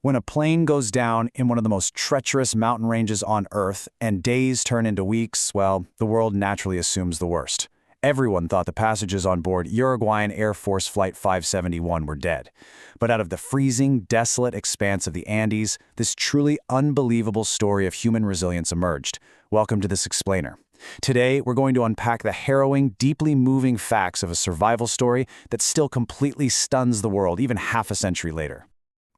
When a plane goes down in one of the most treacherous mountain ranges on Earth and days turn into weeks, well, the world naturally assumes the worst. Everyone thought the passengers on board Uruguayan Air Force Flight 571 were dead. But out of the freezing, desolate expanse of the Andes, this truly unbelievable story of human resilience emerged. Welcome to this explainer. Today, we're going to unpack the harrowing, deeply moving facts of a survival story that still completely stuns the world even half a century later.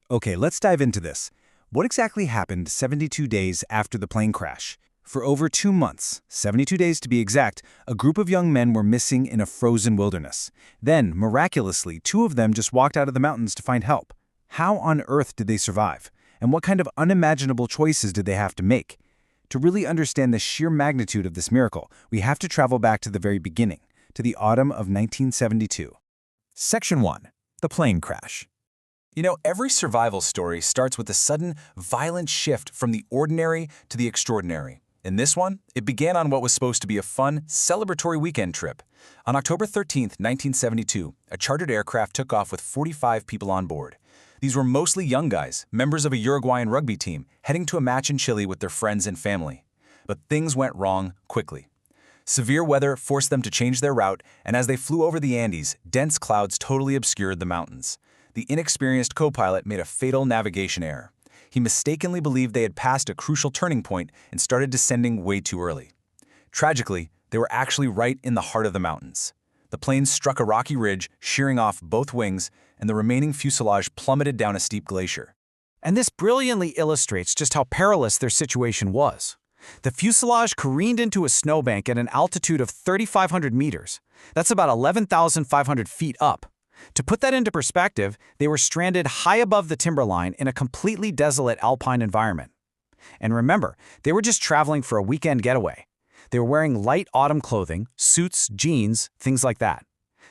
Okay, let's dive into this. What exactly happened 72 days after the plane crash? For over 2 months, 72 days to be exact, a group of young men were missing in a frozen wilderness. Then, miraculously, 2 of them just walked out of the mountains to find help. How on earth did they survive? And what kind of unimaginable choices did they have to make? To really understand the sheer magnitude of this miracle, we have to travel back to the very beginning, to the autumn of 1972. Section 1. The plane crash. You know, every survival story starts with a sudden, violent shift from the ordinary to the extraordinary. In this one, it began on what was supposed to be a fun, celebratory weekend trip. On October 13, 1972, a chartered aircraft took off with 45 people on board. These were mostly young guys, members of a Uruguayan rugby team, heading to a match in Chile with their friends and family. But things went wrong quickly. Severe weather forced them to change their route, and as they flew over the Andes, dense clouds totally obscured the mountains. The inexperienced co-pilot made a fatal navigation error. He mistakenly believed they had passed a crucial turning point and started descending way too early. Tragically, they were actually right in the heart of the mountains. The plane struck a rocky ridge, shearing off both wings, and the remaining fuselage plummeted down a steep glacier. And this brilliantly illustrates just how perilous their situation was. The fuselage careened into a snowbank at an altitude of 3,500 meters. That's about 11,500 feet up. To put that into perspective, they were stranded high above the timberline in a completely desolate alpine environment. And remember, they were just traveling for a weekend getaway. They were wearing light autumn clothing, suits, jeans, things like that.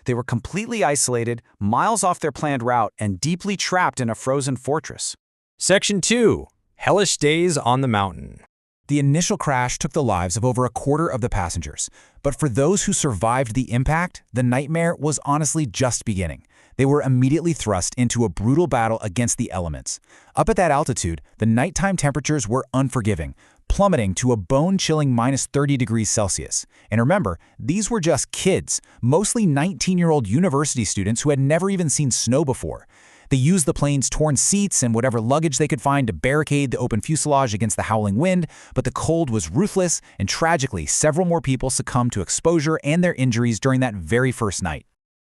They were completely isolated, miles off their planned route, and deeply trapped in a frozen fortress. Section 2. Hellish Days on the Mountain. The initial crash took the lives of over a quarter of the passengers, but for those who survived the impact, the nightmare was honestly just beginning. They were immediately thrust into a brutal battle against the elements. Up at that altitude, the nighttime temperatures were unforgiving, plummeting to a bone-chilling minus 30 degrees Celsius. And remember, these were just kids, mostly 19-year-old university students who had never even seen snow before. They used the plane's torn seats and whatever luggage they could find to barricade the open fuselage against the howling wind, but the cold was ruthless, and tragically, several more people succumbed to exposure and their injuries during that very first night.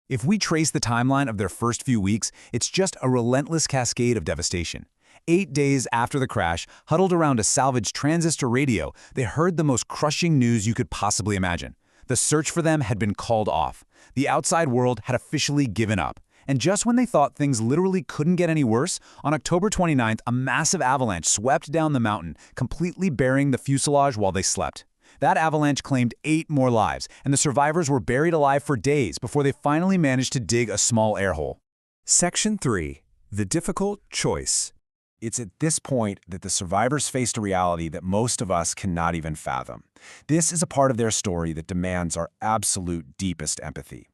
If we trace the timeline of their first few weeks, it's just a relentless cascade of devastation. 8 days after the crash, huddled around a salvaged transistor radio, they heard the most crushing news you could possibly imagine. The search for them had been called off. The outside world had officially given up. And just when they thought things literally couldn't get any worse, on October 29th, a massive avalanche swept down the mountain, completely burying the fuselage while they slept. That avalanche claimed 8 more lives, and the survivors were buried alive for days before they finally managed to dig a small air hole. Section 3. The difficult choice. It's at this point that the survivors faced a reality that most of us cannot even fathom. This is a part of their story that demands our absolute deepest empathy.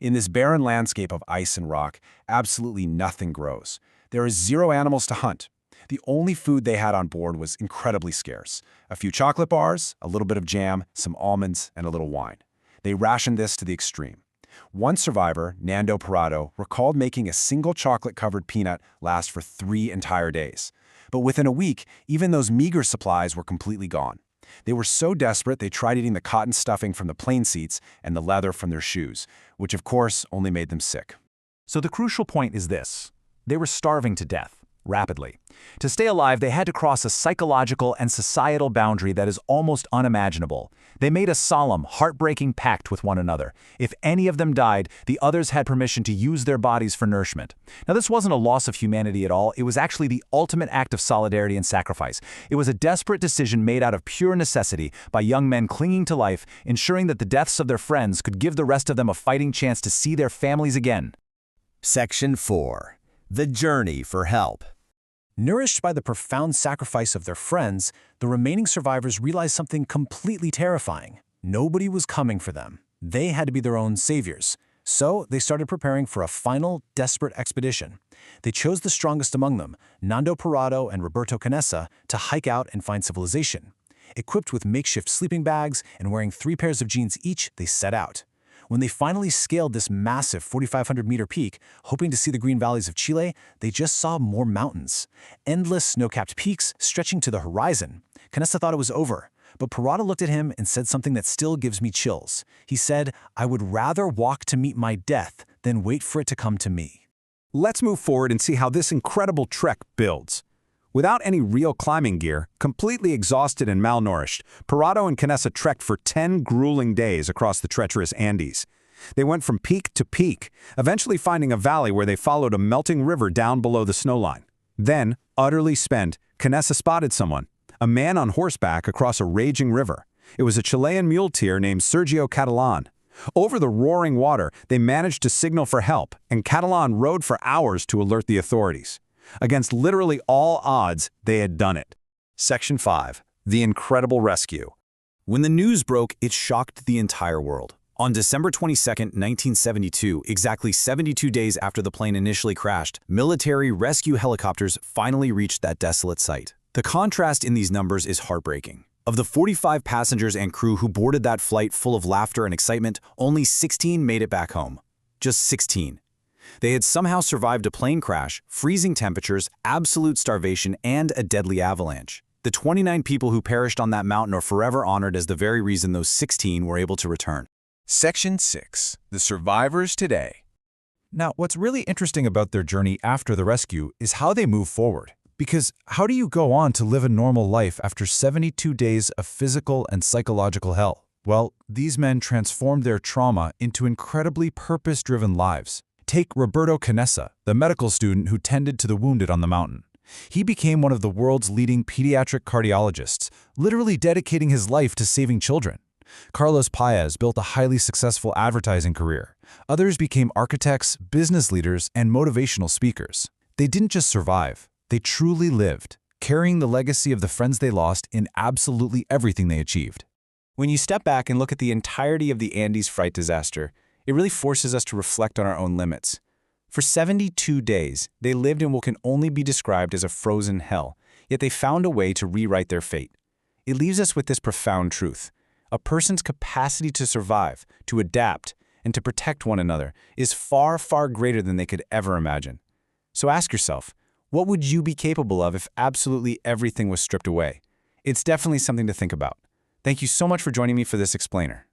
In this barren landscape of ice and rock, absolutely nothing grows. There is 0 animals to hunt. The only food they had on board was incredibly scarce. A few chocolate bars, a little bit of jam, some almonds, and a little wine. They rationed this to the extreme. One survivor, Nando Parado, recalled making a single chocolate-covered peanut last for 3 entire days. But within a week, even those meager supplies were completely gone. They were so desperate they tried eating the cotton stuffing from the plane seats and the leather from their shoes, which of course only made them sick. So the crucial point is this. They were starving to death, rapidly. To stay alive, they had to cross a psychological and societal boundary that is almost unimaginable. They made a solemn, heartbreaking pact with one another. If any of them died, the others had permission to use their bodies for nourishment. Now, this wasn't a loss of humanity at all. It was actually the ultimate act of solidarity and sacrifice. It was a desperate decision made out of pure necessity by young men clinging to life, ensuring that the deaths of their friends could give the rest of them a fighting chance to see their families again. Section 4. The Journey for Help. Nourished by the profound sacrifice of their friends, the remaining survivors realized something completely terrifying. Nobody was coming for them. They had to be their own saviors. So they started preparing for a final, desperate expedition. They chose the strongest among them, Nando Parrado and Roberto Canessa, to hike out and find civilization. Equipped with makeshift sleeping bags and wearing 3 pairs of jeans each, they set out. When they finally scaled this massive 4,500-meter peak, hoping to see the green valleys of Chile, they just saw more mountains. Endless snow-capped peaks stretching to the horizon. Canessa thought it was over, but Parrado looked at him and said something that still gives me chills. He said, "I would rather walk to meet my death than wait for it to come to me." Let's move forward and see how this incredible trek builds. Without any real climbing gear, completely exhausted and malnourished, Parrado and Canessa trekked for 10 grueling days across the treacherous Andes. They went from peak to peak, eventually finding a valley where they followed a melting river down below the snowline. Then, utterly spent, Canessa spotted someone, a man on horseback across a raging river. It was a Chilean muleteer named Sergio Catalan. Over the roaring water, they managed to signal for help, and Catalan rode for hours to alert the authorities. Against literally all odds, they had done it. Section 5. The Incredible Rescue. When the news broke, it shocked the entire world. On December 22, 1972, exactly 72 days after the plane initially crashed, military rescue helicopters finally reached that desolate site. The contrast in these numbers is heartbreaking. Of the 45 passengers and crew who boarded that flight full of laughter and excitement, only 16 made it back home. Just 16. They had somehow survived a plane crash, freezing temperatures, absolute starvation, and a deadly avalanche. The 29 people who perished on that mountain are forever honored as the very reason those 16 were able to return. Section 6. The Survivors Today. Now, what's really interesting about their journey after the rescue is how they move forward. Because how do you go on to live a normal life after 72 days of physical and psychological hell? Well, these men transformed their trauma into incredibly purpose-driven lives. Take Roberto Canessa, the medical student who tended to the wounded on the mountain. He became one of the world's leading pediatric cardiologists, literally dedicating his life to saving children. Carlos Paez built a highly successful advertising career. Others became architects, business leaders, and motivational speakers. They didn't just survive, they truly lived, carrying the legacy of the friends they lost in absolutely everything they achieved. When you step back and look at the entirety of the Andes flight disaster, it really forces us to reflect on our own limits. For 72 days, they lived in what can only be described as a frozen hell, yet they found a way to rewrite their fate. It leaves us with this profound truth. A person's capacity to survive, to adapt, and to protect one another is far, far greater than they could ever imagine. So ask yourself, what would you be capable of if absolutely everything was stripped away? It's definitely something to think about. Thank you so much for joining me for this explainer.